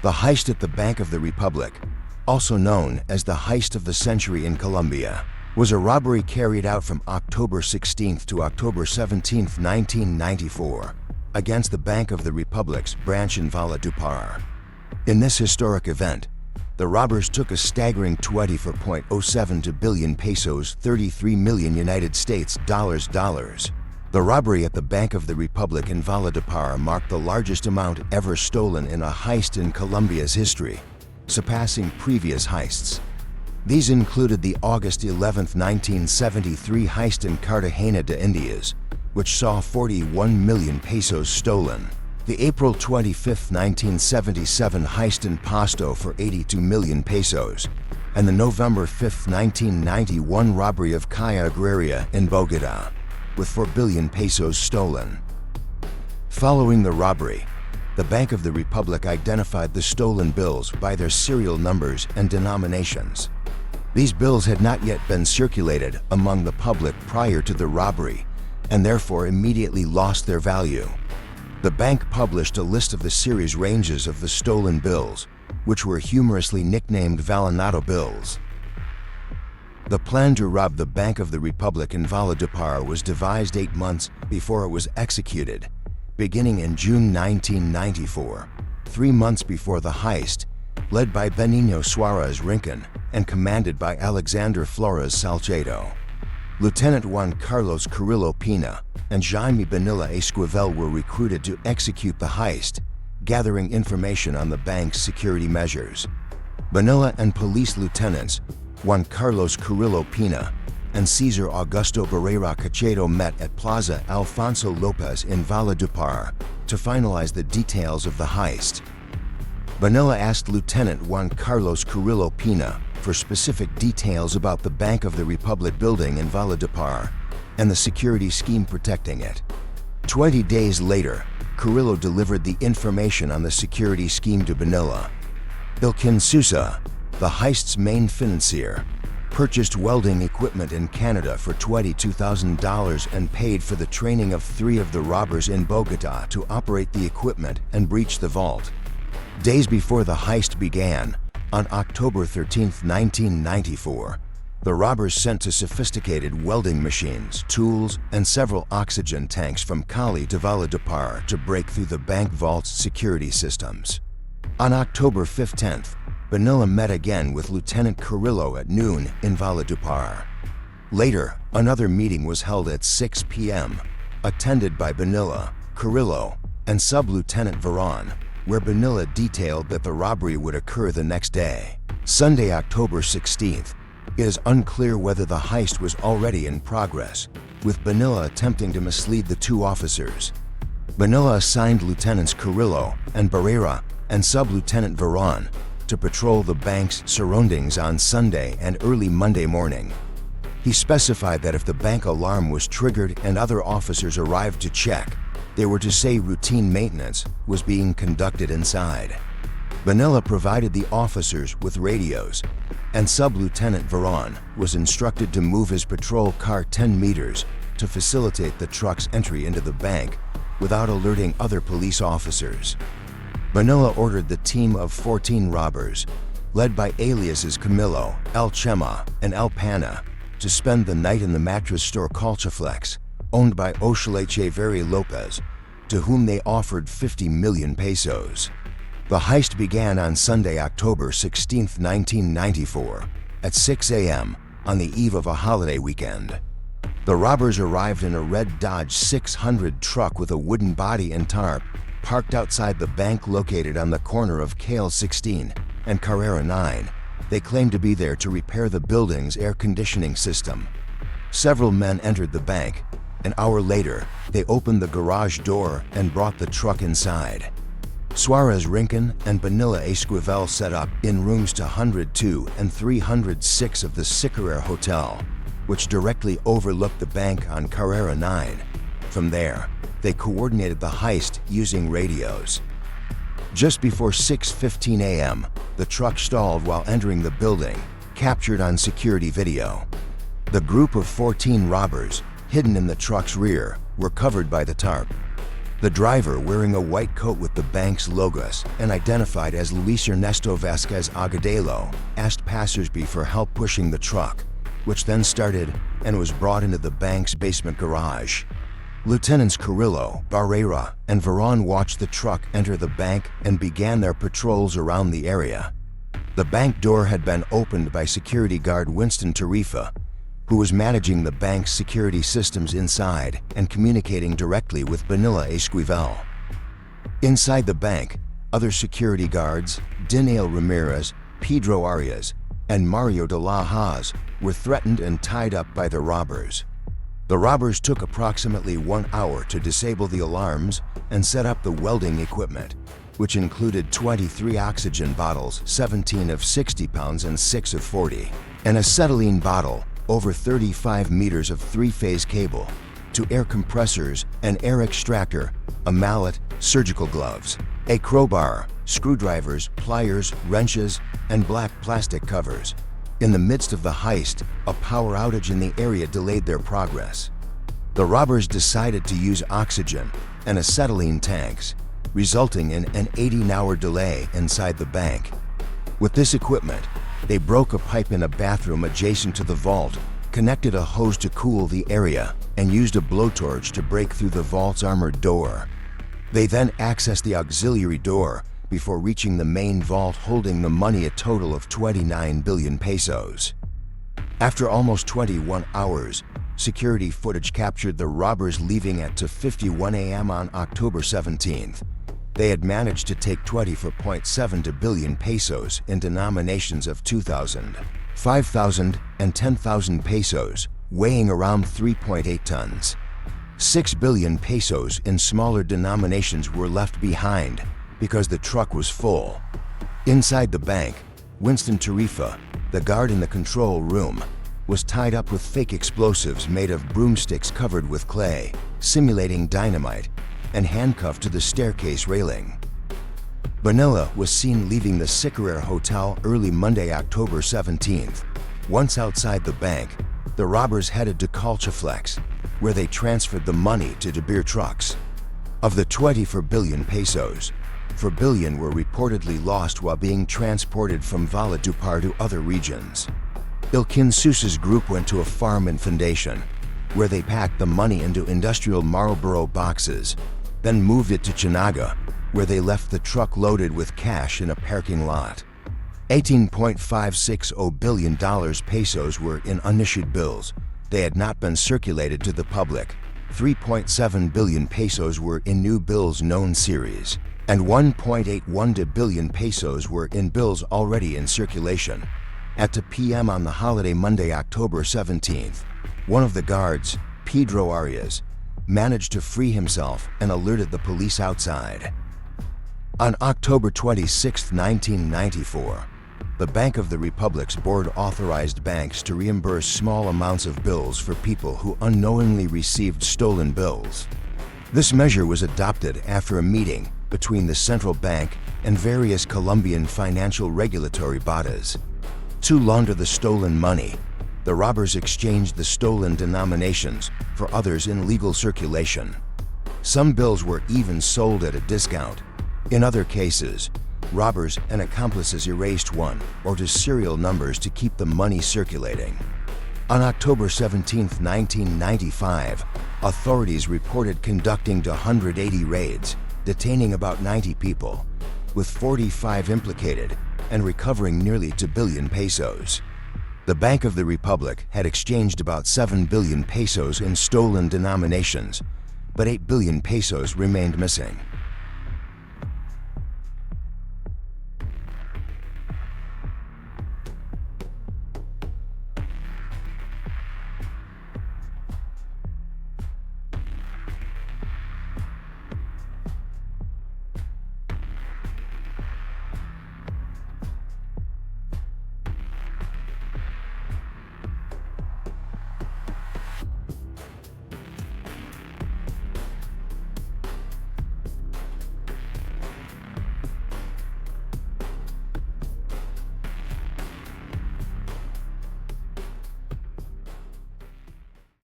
The heist at the Bank of the Republic, also known as the heist of the century in Colombia, was a robbery carried out from October 16 to October 17, 1994, against the Bank of the Republic's branch in Valledupar. In this historic event, the robbers took a staggering 24.07 billion pesos, 33 million United States dollars. The robbery at the Bank of the Republic in Valledupar marked the largest amount ever stolen in a heist in Colombia's history, surpassing previous heists. These included the August 11, 1973 heist in Cartagena de Indias, which saw 41 million pesos stolen, the April 25, 1977 heist in Pasto for 82 million pesos, and the November 5, 1991 robbery of Caja Agraria in Bogotá, with 4 billion pesos stolen. Following the robbery, the Bank of the Republic identified the stolen bills by their serial numbers and denominations. These bills had not yet been circulated among the public prior to the robbery, and therefore immediately lost their value. The bank published a list of the series ranges of the stolen bills, which were humorously nicknamed Vallenato bills. The plan to rob the Bank of the Republic in Valledupar was devised 8 months before it was executed, beginning in June 1994, 3 months before the heist, led by Benigno Suarez Rincon and commanded by Alexander Flores Salcedo. Lieutenant Juan Carlos Carrillo Pina and Jaime Bonilla Esquivel were recruited to execute the heist, gathering information on the bank's security measures. Bonilla and police lieutenants Juan Carlos Carrillo Pina and Cesar Augusto Barrera Cachedo met at Plaza Alfonso Lopez in Valledupar to finalize the details of the heist. Bonilla asked Lieutenant Juan Carlos Carrillo Pina for specific details about the Bank of the Republic building in Valledupar and the security scheme protecting it. 20 days later, Carrillo delivered the information on the security scheme to Bonilla. Ilkin Sousa, the heist's main financier, purchased welding equipment in Canada for $22,000 and paid for the training of 3 of the robbers in Bogotá to operate the equipment and breach the vault. Days before the heist began, on October 13, 1994, the robbers sent to sophisticated welding machines, tools, and several oxygen tanks from Cali to Valledupar to break through the bank vault's security systems. On October 15th, Bonilla met again with Lieutenant Carrillo at noon in Valledupar. Later, another meeting was held at 6 p.m., attended by Bonilla, Carrillo, and Sub-Lieutenant Veron, where Bonilla detailed that the robbery would occur the next day, Sunday, October 16th. It is unclear whether the heist was already in progress, with Bonilla attempting to mislead the 2 officers. Bonilla assigned Lieutenants Carrillo and Barrera and Sub-Lieutenant Veron to patrol the bank's surroundings on Sunday and early Monday morning. He specified that if the bank alarm was triggered and other officers arrived to check, they were to say routine maintenance was being conducted inside. Bonilla provided the officers with radios, and Sub-Lieutenant Veron was instructed to move his patrol car 10 meters to facilitate the truck's entry into the bank without alerting other police officers. Bonilla ordered the team of 14 robbers, led by aliases Camilo, El Chema, and El Pana, to spend the night in the mattress store Colchaflex, owned by Oshale Echeverri Lopez, to whom they offered 50 million pesos. The heist began on Sunday, October 16, 1994, at 6 a.m. on the eve of a holiday weekend. The robbers arrived in a red Dodge 600 truck with a wooden body and tarp, parked outside the bank located on the corner of Cale 16 and Carrera 9. They claimed to be there to repair the building's air conditioning system. Several men entered the bank. An hour later, they opened the garage door and brought the truck inside. Suarez Rincon and Bonilla Esquivel set up in rooms 202 and 306 of the Sicarer Hotel, which directly overlooked the bank on Carrera 9. From there, they coordinated the heist using radios. Just before 6:15 a.m., the truck stalled while entering the building, captured on security video. The group of 14 robbers, hidden in the truck's rear, were covered by the tarp. The driver, wearing a white coat with the bank's logos and identified as Luis Ernesto Vasquez Agudelo, asked passersby for help pushing the truck, which then started and was brought into the bank's basement garage. Lieutenants Carrillo, Barrera, and Veron watched the truck enter the bank and began their patrols around the area. The bank door had been opened by security guard Winston Tarifa, who was managing the bank's security systems inside and communicating directly with Benilla Esquivel. Inside the bank, other security guards, Daniel Ramirez, Pedro Arias, and Mario de la Hoz, were threatened and tied up by the robbers. The robbers took approximately 1 hour to disable the alarms and set up the welding equipment, which included 23 oxygen bottles, 17 of 60 pounds and 6 of 40, and acetylene bottle, over 35 meters of three-phase cable, to air compressors, an air extractor, a mallet, surgical gloves, a crowbar, screwdrivers, pliers, wrenches, and black plastic covers. In the midst of the heist, a power outage in the area delayed their progress. The robbers decided to use oxygen and acetylene tanks, resulting in an 18-hour delay inside the bank. With this equipment, they broke a pipe in a bathroom adjacent to the vault, connected a hose to cool the area, and used a blowtorch to break through the vault's armored door. They then accessed the auxiliary door before reaching the main vault, holding the money, a total of 29 billion pesos. After almost 21 hours, security footage captured the robbers leaving at 2:51 a.m. on October 17th. They had managed to take 24.7 billion pesos in denominations of 2,000, 5,000, and 10,000 pesos, weighing around 3.8 tons. 6 billion pesos in smaller denominations were left behind because the truck was full. Inside the bank, Winston Tarifa, the guard in the control room, was tied up with fake explosives made of broomsticks covered with clay, simulating dynamite, and handcuffed to the staircase railing. Benilla was seen leaving the Sicarer Hotel early Monday, October 17th. Once outside the bank, the robbers headed to Colchaflex, where they transferred the money to De Beer trucks. Of the 24 billion pesos, 4 billion were reportedly lost while being transported from Valledupar to other regions. Ilkin Sousa's group went to a farm in Foundation, where they packed the money into industrial Marlboro boxes, then moved it to Chinaga, where they left the truck loaded with cash in a parking lot. $18.560 billion pesos were in unissued bills. They had not been circulated to the public. 3.7 billion pesos were in new bills known series, and 1.81 billion pesos were in bills already in circulation. At 2 p.m. on the holiday Monday, October 17th, one of the guards, Pedro Arias, managed to free himself and alerted the police outside. On October 26, 1994, the Bank of the Republic's board authorized banks to reimburse small amounts of bills for people who unknowingly received stolen bills. This measure was adopted after a meeting between the central bank and various Colombian financial regulatory bodies. To launder the stolen money, the robbers exchanged the stolen denominations for others in legal circulation. Some bills were even sold at a discount. In other cases, robbers and accomplices erased 1 or 2 serial numbers to keep the money circulating. On October 17, 1995, authorities reported conducting 180 raids, detaining about 90 people, with 45 implicated, and recovering nearly 2 billion pesos. The Bank of the Republic had exchanged about 7 billion pesos in stolen denominations, but 8 billion pesos remained missing.